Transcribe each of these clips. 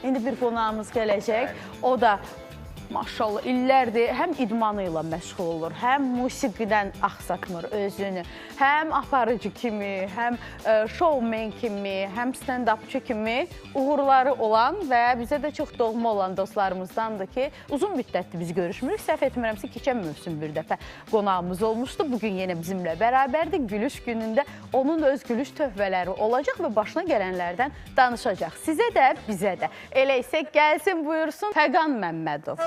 İndi bir qonağımız gələcək. O da maşallah illərdir həm idmanı ilə məşğul olur, həm musiqidən axsatmır özünü, həm aparıcı kimi, həm showman kimi, həm stand-upçı kimi uğurları olan və bizə də çox doğma olan dostlarımızdandır ki, uzun müddətdir biz görüşmürük. Səhv etmirəmsə, keçən mövsüm bir dəfə qonağımız olmuşdu. Bugün yenə bizimlə bərabərdir. Gülüş günündə onun öz gülüş töhfələri olacaq və başına gələnlərdən danışacaq. Sizə də, bizə də. Elə isə gəlsin, buyursun Fəqan Məmmədov.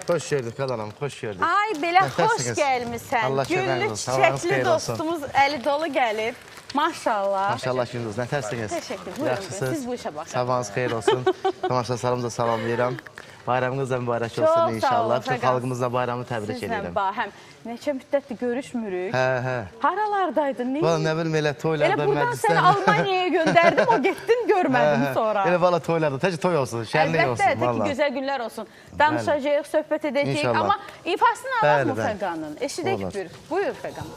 Hoş gördük Qadanam, hoş gördük. Ay, belə xoş gəlmişsən. Güllü çiçəkli dostumuz əli dolu gəlib. Maşallah. Maşallah Gündüz, nə tərsiniz? Təşəkkür, buyurun, siz bu işə baxın. Sabahınız xeyir olsun. Tamaşaçılarımı da salamlayıram. Bayramınız da mübarək olsun inşallah. Tüm xalqımızla bayramı təbrik edirəm. Sizlə bahəm. Neçə müddətdir görüşmürük. Hə. Haralardaydın? Valla nə bilim elə toylarda, məclislərdə. Elə buradan məclislərdə. səni Almaniyaya göndərdim, o getdin, görmədim sonra. Elə valla toylarda, təcə toy olsun, şənlik olsun. Əlbəttə, tək gözəl günlər olsun. Danışacağıq, söhbət edəcəyik. Amma ifasını alaq mı Fəqanın? Eşidək bir. Buyur Fəqan.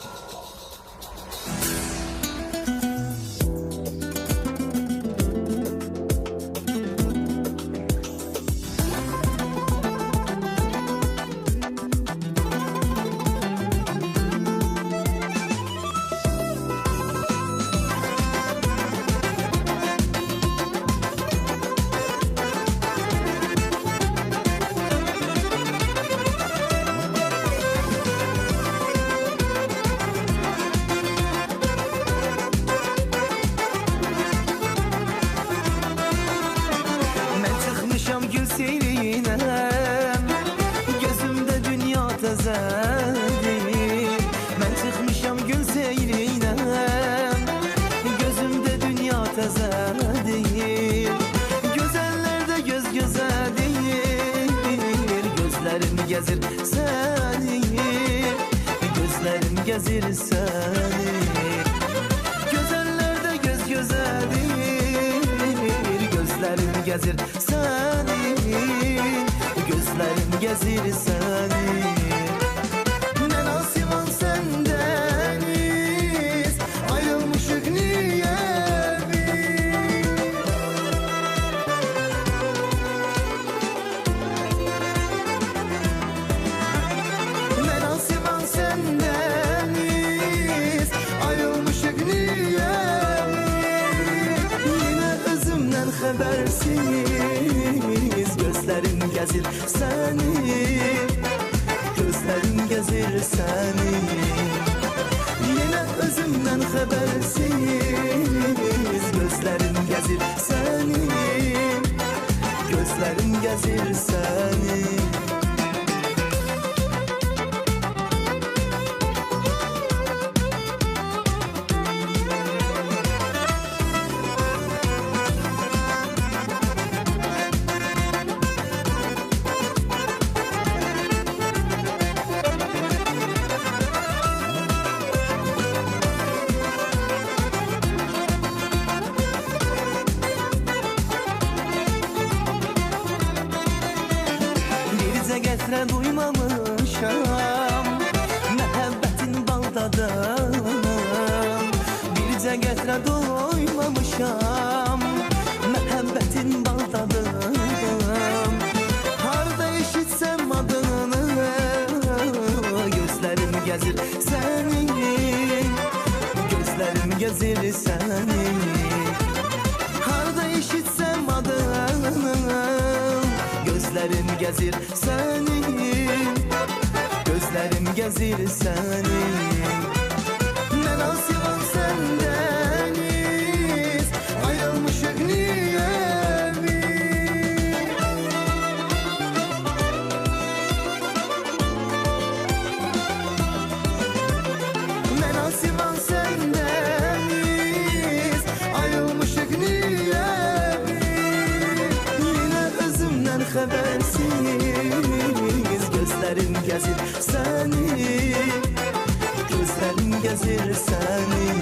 Gözlerim gezir seni,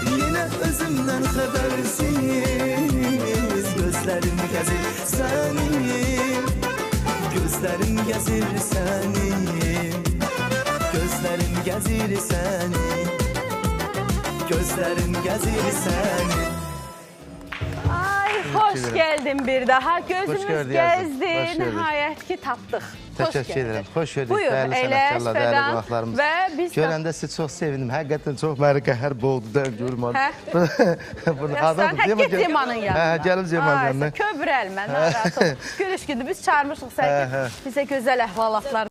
yine məndən xəbərsiz. Gözlərim gəzir səni, gözlərim gəzir səni, gözlərim gəzir səni, gözlərim gəzir səni. Ay, hoş geldin bir daha. Hoş Gözümüz gördük gezdi. yazdım, hoş gördük. Nihayet ki tapdıq. Təşəkkür edirəm. Xoş gördük. Buyur, Dəyərli əyləş, sənətkarlar, dəyərli Fədan. qonaqlarımız. Və biz də... Görəndə sizi çox sevindim. Həqiqətən çox məni qəhər boğdu da görüm onu. Hə? Bunu Hə, get Zemanın yanına. Hə, gəlim Zemanın yanına. Kövrəlmə, narahat ol. Gülüş gündür, biz çağırmışıq səni ki, bizə gözəl əhvalatlar